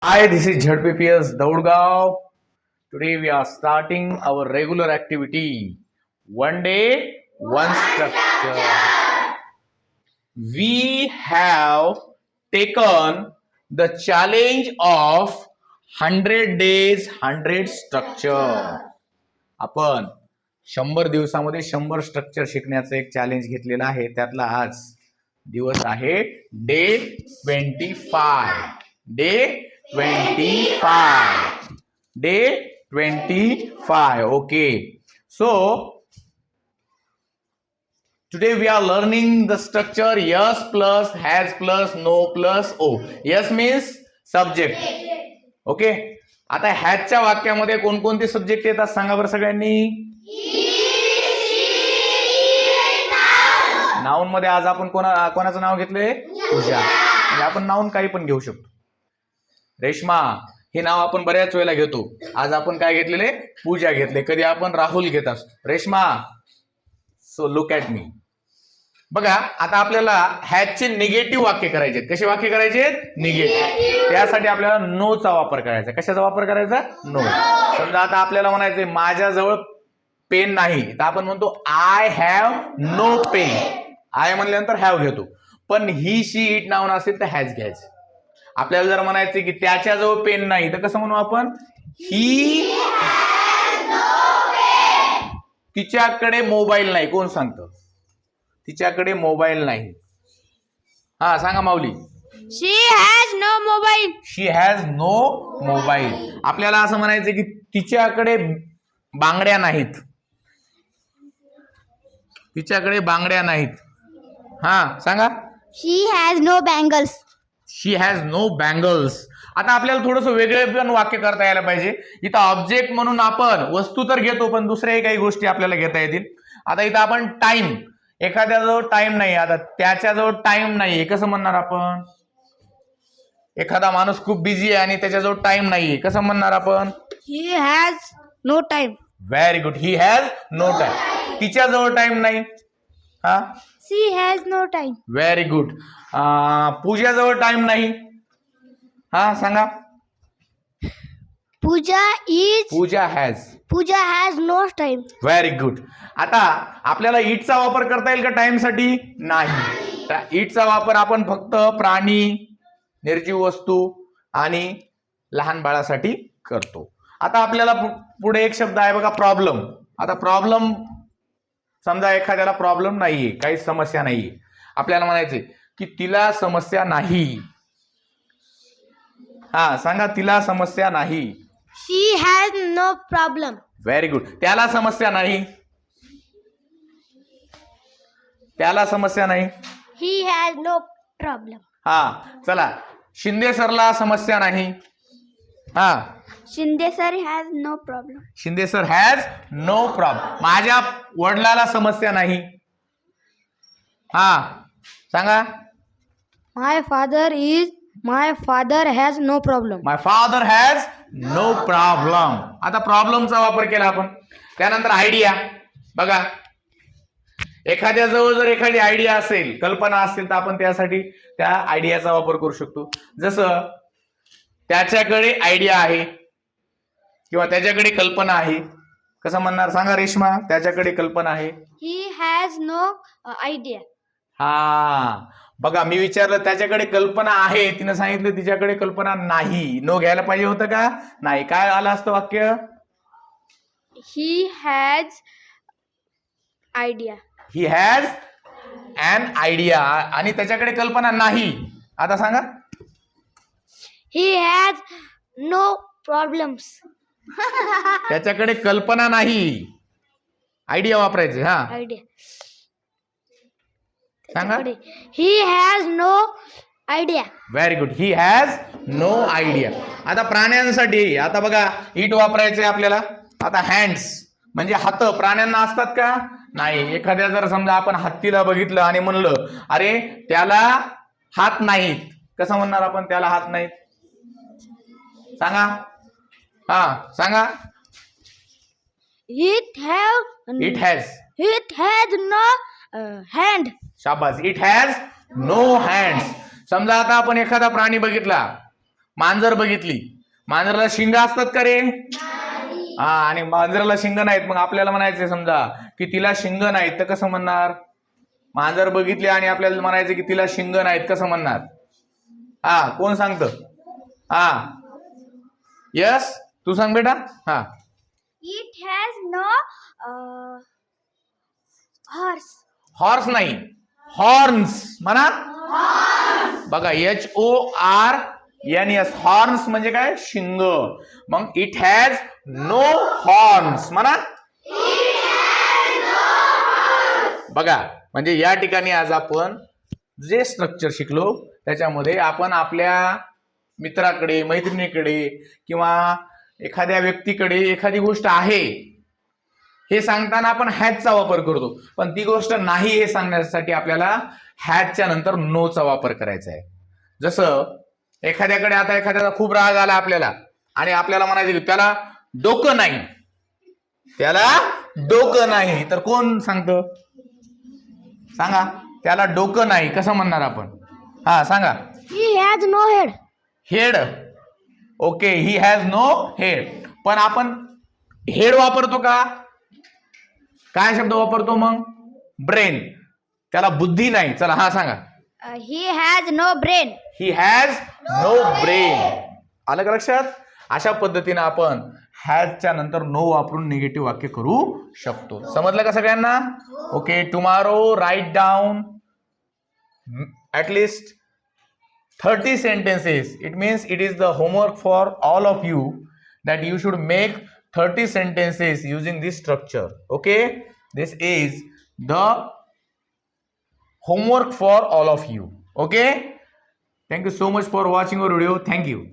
Hi, this is ZPPS Daudgaon. Today we are starting our regular activity. One day, one structure. We have taken the challenge of 100 days, 100 structure. आपण 100 दिवसामध्ये 100 structure शिकण्याचं एक challenge घेतलेलं आहे. त्यातला आज दिवस आहे day 25. Day 25. Okay. So today we are learning the structure yes plus, has plus, no plus, o. Yes means subject. Okay. आता हॅजच्या वाक्यामध्ये कोणकोणते सब्जेक्ट येतात सांगा बरं सगळ्यांनी. नाउन मध्ये आज आपण कोणाचं नाव घेतलंय? पूजा. म्हणजे आपण नाउन काही पण घेऊ शकतो. रेश्मा हे नाव आपण बऱ्याच वेळेला घेतो. आज आपण काय घेतलेले? पूजा घेतले. कधी आपण राहुल घेत असतो. Reshma, so look at me. बघा आता आपल्याला हॅजचे निगेटिव्ह वाक्य करायचे. कसे वाक्य करायचे? निगेटिव्ह. त्यासाठी आपल्याला नोचा वापर करायचा. कशाचा वापर करायचा? नो. समजा आता आपल्याला म्हणायचंय माझ्याजवळ पेन नाही, तर आपण म्हणतो I have no pain. I म्हणल्यानंतर हॅव घेतो. पण ही शी इट नाउन असेल तर हॅज घ्यायचं. आपल्याला जर म्हणायचं की त्याच्याजवळ पेन नाही तर कसं म्हणू आपण? ही. तिच्याकडे मोबाईल नाही. कोण सांगतं? तिच्याकडे मोबाईल नाही. हा सांगा माऊली. She has no mobile. She has no mobile. आपल्याला असं म्हणायचं की तिच्याकडे बांगड्या नाहीत. तिच्याकडे बांगड्या नाहीत. हा सांगा. She has no bangles. She has no bangles. आता आपल्याला थोडंसं वेगळे पण वाक्य करता यायला पाहिजे. इथं ऑब्जेक्ट म्हणून आपण वस्तू तर घेतो पण दुसऱ्याही काही गोष्टी आपल्याला घेता येतील. आता इथं आपण टाइम, एखाद्याजवळ टाइम नाही. आता त्याच्याजवळ टाइम नाही कसं म्हणणार आपण? एखादा माणूस खूप बिझी आहे आणि त्याच्याजवळ टाइम नाहीये कसं म्हणणार आपण? He has no time. Very good. He has no time. तिच्याजवळ टाइम नाही. हा She has no time. Very good. पूजाजवळ टाइम नाही. हा सांगा. Pooja Pooja has no time. Very good. आता आपल्याला इटचा वापर करता येईल का टाइम साठी? नाही. इटचा वापर आपण फक्त प्राणी, निर्जीव वस्तू आणि लहान बाळासाठी करतो. आता आपल्याला पुढे एक शब्द आहे बघा, प्रॉब्लेम. आता प्रॉब्लेम, समजा एखाद्याला प्रॉब्लेम नाहीये, काही समस्या नाहीये. आपल्याला म्हणायचे की तिला समस्या नाही. हा सांगा. तिला समस्या नाही. She has no problem. Very good. त्याला समस्या नाही. त्याला समस्या नाही. He has no problem. हा चला. शिंदे सरला समस्या नाही. हा Shinde sir has no problem. Shinde sir has no problem. माझ्या वडिलाला समस्या नाही. हा सांगा. My father has no problem. My father has no problem. आता प्रॉब्लेमचा वापर केला आपण. त्यानंतर आयडिया. बघा एखाद्याजवळ जर एखादी आयडिया असेल, कल्पना असतील तर आपण त्यासाठी त्या आयडियाचा वापर करू शकतो. जसं त्याच्याकडे आयडिया आहे किंवा त्याच्याकडे कल्पना आहे. कसं म्हणणार सांगा रेश्मा? त्याच्याकडे कल्पना आहे. He has no idea. हा बघा मी विचारलं त्याच्याकडे कल्पना आहे, तिनं सांगितलं तिच्याकडे कल्पना नाही. नो घ्यायला पाहिजे होतं का? नाही. काय आलं असतं वाक्य? He has idea. He has an idea. आणि त्याच्याकडे कल्पना नाही. आता सांगा. He has no problems. त्याच्याकडे कल्पना नाही. आयडिया वापरायचे. हा Idea. सांगा. He has no idea. Very good. He has no idea. आता प्राण्यांसाठी आता बघा इट वापरायचंय आपल्याला. आता हँड्स म्हणजे हात प्राण्यांना असतात का? नाही. एखाद्या जर समजा आपण हत्तीला बघितलं आणि म्हणलं अरे त्याला हात नाहीत, कसं म्हणणार आपण? त्याला हात नाहीत. सांगा. हा सांगा. It has no hand. शाबास. It has no hands. समजा आता आपण एखादा प्राणी बघितला, मांजर बघितली, मांजराला शिंग असतात का रे? हा, आणि मांजराला शिंग नाहीत, मग आपल्याला म्हणायचं समजा की तिला शिंग नाहीत, तर कसं म्हणणार? मांजर बघितली आणि आपल्याला म्हणायचं की तिला शिंग नाहीत, कसं म्हणणार? हा, कोण सांगत? हा, यस, तू सांग बेटा. हा, It has no horse. Horse नाही, हॉर्न्स म्हणा. बघा, HORNS, हॉर्न्स म्हणजे काय? शिंग. मग इट हॅज नो हॉर्न्स म्हणा. बघा, म्हणजे या ठिकाणी आज आपण जे स्ट्रक्चर शिकलो त्याच्यामध्ये आपण आपल्या मित्राकडे, मैत्रिणीकडे किंवा एखाद्या व्यक्तीकडे एखादी गोष्ट आहे हे सांगताना आपण हॅजचा वापर करतो, पण ती गोष्ट नाही हे सांगण्यासाठी आपल्याला हॅजच्या नंतर नोचा वापर करायचा आहे. जसं एखाद्याकडे, आता एखाद्याचा खूप राग आला आपल्याला आणि आपल्याला म्हणायचं की त्याला डोकं नाही, त्याला डोकं नाही, तर कोण सांगतं? सांगा, त्याला डोकं नाही कसं म्हणणार आपण? हा, सांगा. He has no head. Head. Okay, he has no head. पण आपण हेड वापरतो का? काय शब्द वापरतो मग? ब्रेन. त्याला बुद्धी नाही. चला, हा सांगा. He has no brain. He has no brain. आलं का लक्षात? अशा पद्धतीने आपण हॅजच्या नंतर नो वापरून निगेटिव्ह वाक्य करू शकतो. समजलं का सगळ्यांना? Okay, tomorrow write down at least 30 sentences. It means it is the homework for all of you that you should make 30 sentences using this structure. Okay, this is the homework for all of you. Okay, thank you so much for watching our video. Thank you.